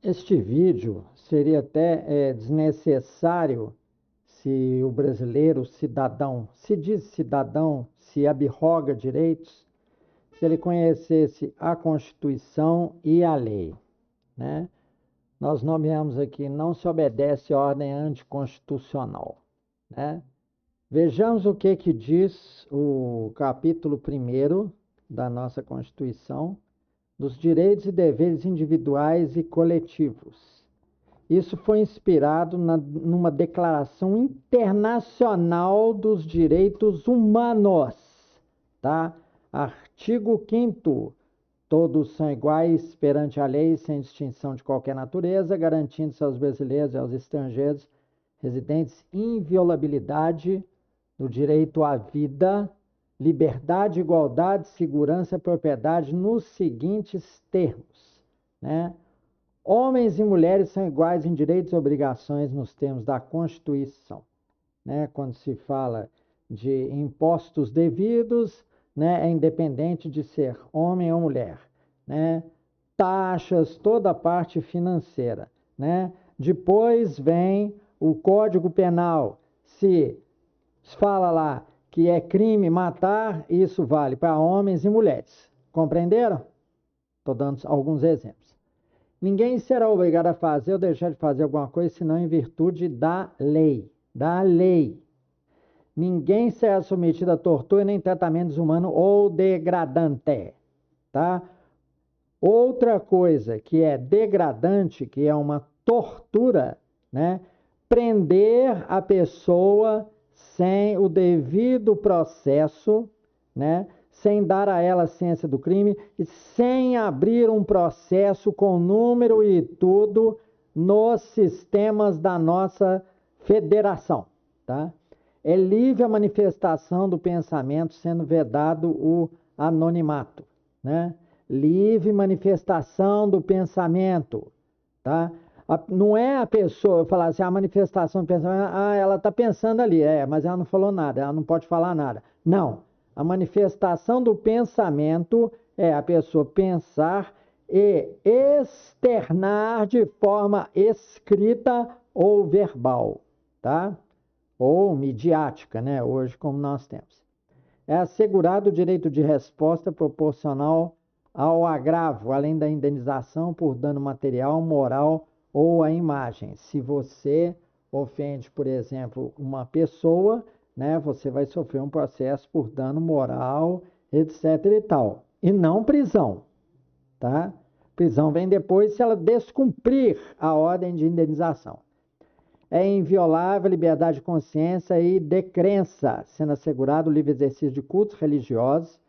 Este vídeo seria até desnecessário se o brasileiro cidadão, se diz cidadão, se abroga direitos, se ele conhecesse a Constituição e a lei, né? Nós nomeamos aqui, não se obedece ordem anticonstitucional, né? Vejamos o que diz o capítulo 1º da nossa Constituição, dos direitos e deveres individuais e coletivos. Isso foi inspirado numa Declaração Internacional dos Direitos Humanos, tá? Artigo 5º. Todos são iguais perante a lei, sem distinção de qualquer natureza, garantindo-se aos brasileiros e aos estrangeiros residentes inviolabilidade do direito à vida, liberdade, igualdade, segurança e propriedade nos seguintes termos, né? Homens e mulheres são iguais em direitos e obrigações nos termos da Constituição, né? Quando se fala de impostos devidos, né, é independente de ser homem ou mulher, né? Taxas, toda a parte financeira, né? Depois vem o Código Penal. Se fala lá que é crime matar, isso vale para homens e mulheres. Compreenderam? Estou dando alguns exemplos. Ninguém será obrigado a fazer ou deixar de fazer alguma coisa senão em virtude da lei. Da lei. Ninguém será submetido a tortura nem tratamento desumano ou degradante, tá? Outra coisa que é degradante, que é uma tortura, né? Prender a pessoa sem o devido processo, né? Sem dar a ela a ciência do crime e sem abrir um processo com número e tudo nos sistemas da nossa federação, tá? É livre a manifestação do pensamento, sendo vedado o anonimato, né? Livre manifestação do pensamento, tá? Não é a pessoa falar assim, a manifestação do pensamento, ela está pensando ali, mas ela não falou nada, ela não pode falar nada. Não, a manifestação do pensamento é a pessoa pensar e externar de forma escrita ou verbal, tá? Ou midiática, né? Hoje, como nós temos. É assegurado o direito de resposta proporcional ao agravo, além da indenização por dano material, moral ou à imagem. Se você ofende, por exemplo, uma pessoa, né, você vai sofrer um processo por dano moral, etc e tal. E não prisão, tá? Prisão vem depois se ela descumprir a ordem de indenização. É inviolável a liberdade de consciência e de crença, sendo assegurado o livre exercício de cultos religiosos,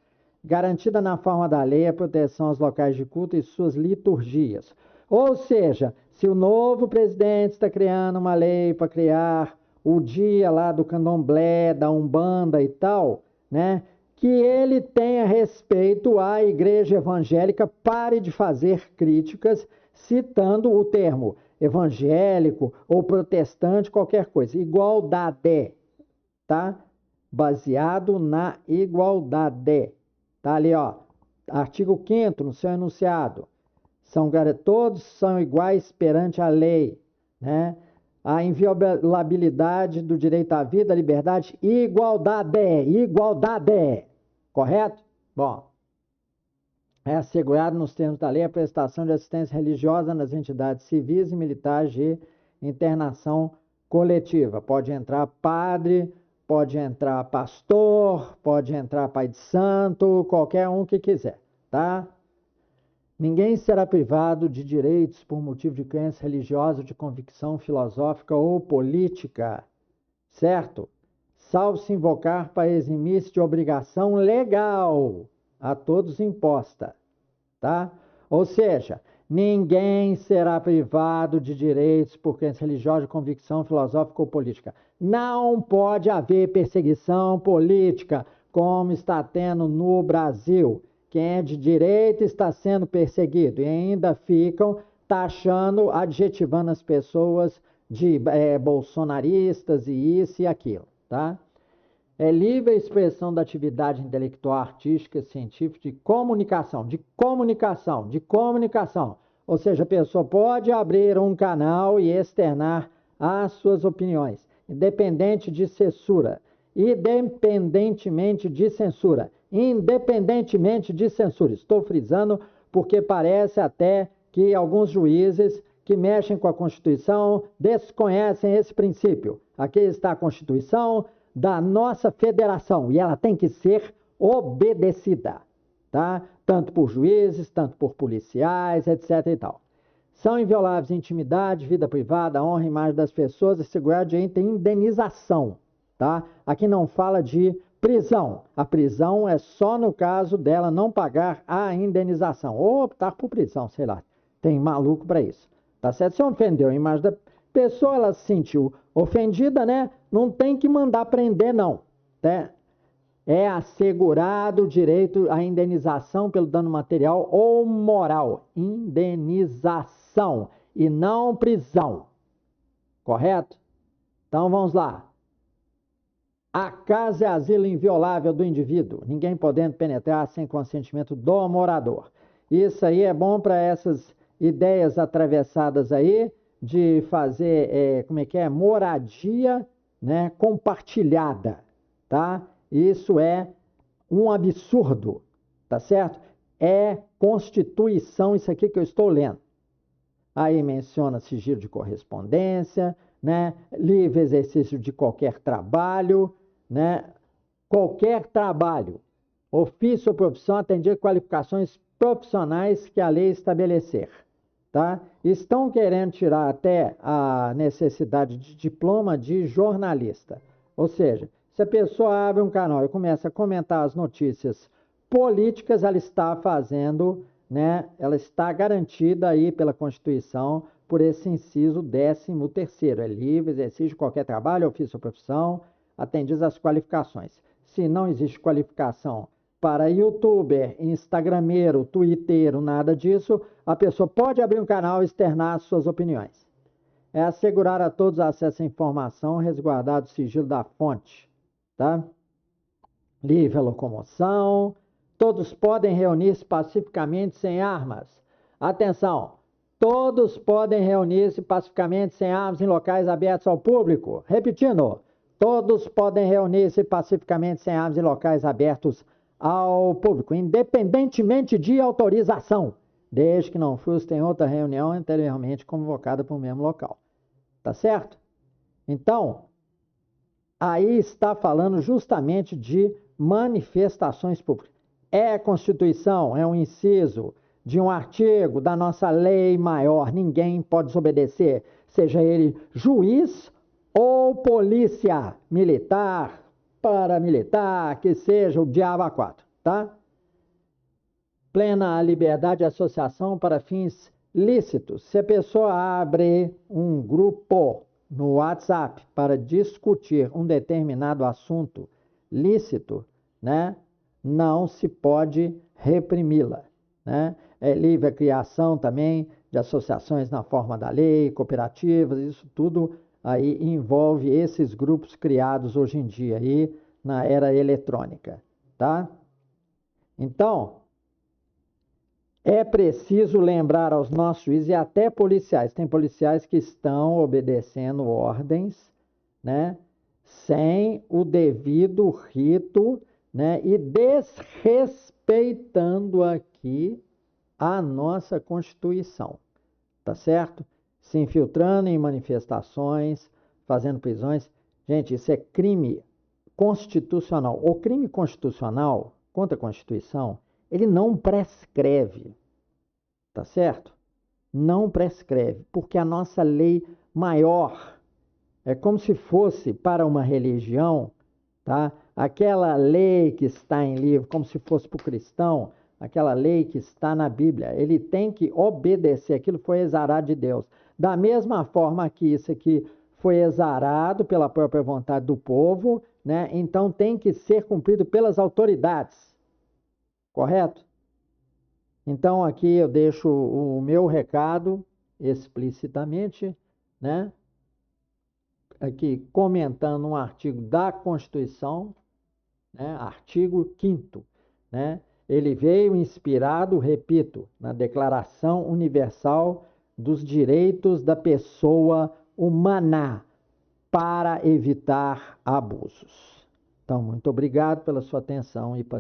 garantida na forma da lei a proteção aos locais de culto e suas liturgias. Ou seja, se o novo presidente está criando uma lei para criar o dia lá do candomblé, da umbanda e tal, né? Que ele tenha respeito à igreja evangélica, pare de fazer críticas citando o termo evangélico ou protestante, qualquer coisa. Igualdade, tá? Baseado na igualdade. Tá ali, ó. Artigo 5º no seu enunciado. Todos são iguais perante a lei, né? A inviolabilidade do direito à vida, liberdade e igualdade. Igualdade. Correto? Bom, é assegurado nos termos da lei a prestação de assistência religiosa nas entidades civis e militares de internação coletiva. Pode entrar padre, pode entrar pastor, pode entrar pai de santo, qualquer um que quiser, tá? Ninguém será privado de direitos por motivo de crença religiosa, de convicção filosófica ou política, certo? Salvo se invocar para eximir-se de obrigação legal a todos imposta, tá? Ou seja, ninguém será privado de direitos por crença religiosa, de convicção filosófica ou política. Não pode haver perseguição política, como está tendo no Brasil. Quem é de direita está sendo perseguido e ainda ficam taxando, adjetivando as pessoas de bolsonaristas e isso e aquilo, tá? É livre a expressão da atividade intelectual, artística, científica, de comunicação, de comunicação, de comunicação. Ou seja, a pessoa pode abrir um canal e externar as suas opiniões, independente de censura, independentemente de censura, independentemente de censura. Estou frisando porque parece até que alguns juízes que mexem com a Constituição desconhecem esse princípio. Aqui está a Constituição da nossa federação e ela tem que ser obedecida, tá? Tanto por juízes, tanto por policiais, etc. e tal. São invioláveis intimidade, vida privada, honra e imagem das pessoas, assegurado direito à indenização, tá? Aqui não fala de prisão. A prisão é só no caso dela não pagar a indenização ou optar por prisão, sei lá. Tem maluco para isso. Tá certo? Se ofendeu a imagem da pessoa, ela se sentiu ofendida, né? Não tem que mandar prender, não. Né? É assegurado o direito à indenização pelo dano material ou moral. Indenização e não prisão. Correto? Então vamos lá. A casa é asilo inviolável do indivíduo, ninguém podendo penetrar sem consentimento do morador. Isso aí é bom para essas ideias atravessadas aí de fazer, moradia, né, compartilhada, tá? Isso é um absurdo, tá certo? É Constituição isso aqui que eu estou lendo. Aí menciona sigilo de correspondência, né? Livre exercício de qualquer trabalho, né? Qualquer trabalho, ofício ou profissão atender qualificações profissionais que a lei estabelecer, tá? Estão querendo tirar até a necessidade de diploma de jornalista. Ou seja, se a pessoa abre um canal e começa a comentar as notícias políticas, ela está fazendo, né? Ela está garantida aí pela Constituição por esse inciso 13º. É livre exercício de qualquer trabalho, ofício ou profissão, atendidas às qualificações. Se não existe qualificação para youtuber, instagrameiro, twitteiro, nada disso, a pessoa pode abrir um canal e externar suas opiniões. É assegurar a todos acesso à informação, resguardado o sigilo da fonte, tá? Livre a locomoção, todos podem reunir-se pacificamente sem armas. Atenção, todos podem reunir-se pacificamente sem armas em locais abertos ao público. Repetindo, todos podem reunir-se pacificamente sem armas em locais abertos ao público, independentemente de autorização, desde que não frustrem outra reunião anteriormente convocada para o mesmo local. Tá certo? Então, aí está falando justamente de manifestações públicas. É a Constituição, é um inciso de um artigo da nossa lei maior. Ninguém pode desobedecer, seja ele juiz ou polícia militar, paramilitar, que seja o diabo a quatro, tá? Plena liberdade de associação para fins lícitos. Se a pessoa abre um grupo no WhatsApp para discutir um determinado assunto lícito, né, não se pode reprimi-la, né? É livre a criação também de associações na forma da lei, cooperativas, isso tudo aí envolve esses grupos criados hoje em dia aí na era eletrônica, tá? Então, é preciso lembrar aos nossos juízes e até policiais, tem policiais que estão obedecendo ordens, né, sem o devido rito, né, e desrespeitando aqui a nossa Constituição, tá certo? Se infiltrando em manifestações, fazendo prisões. Gente, isso é crime constitucional. O crime constitucional contra a Constituição, ele não prescreve, tá certo? Não prescreve, porque a nossa lei maior é como se fosse para uma religião, tá? Aquela lei que está em livro, como se fosse para o cristão, aquela lei que está na Bíblia, ele tem que obedecer, aquilo foi exarado de Deus. Da mesma forma que isso aqui foi exarado pela própria vontade do povo, né? Então tem que ser cumprido pelas autoridades, correto? Então aqui eu deixo o meu recado explicitamente, né? Aqui comentando um artigo da Constituição, né? Artigo 5º, né? Ele veio inspirado, repito, na Declaração Universal dos Direitos da Pessoa Humana para evitar abusos. Então, muito obrigado pela sua atenção e paciência.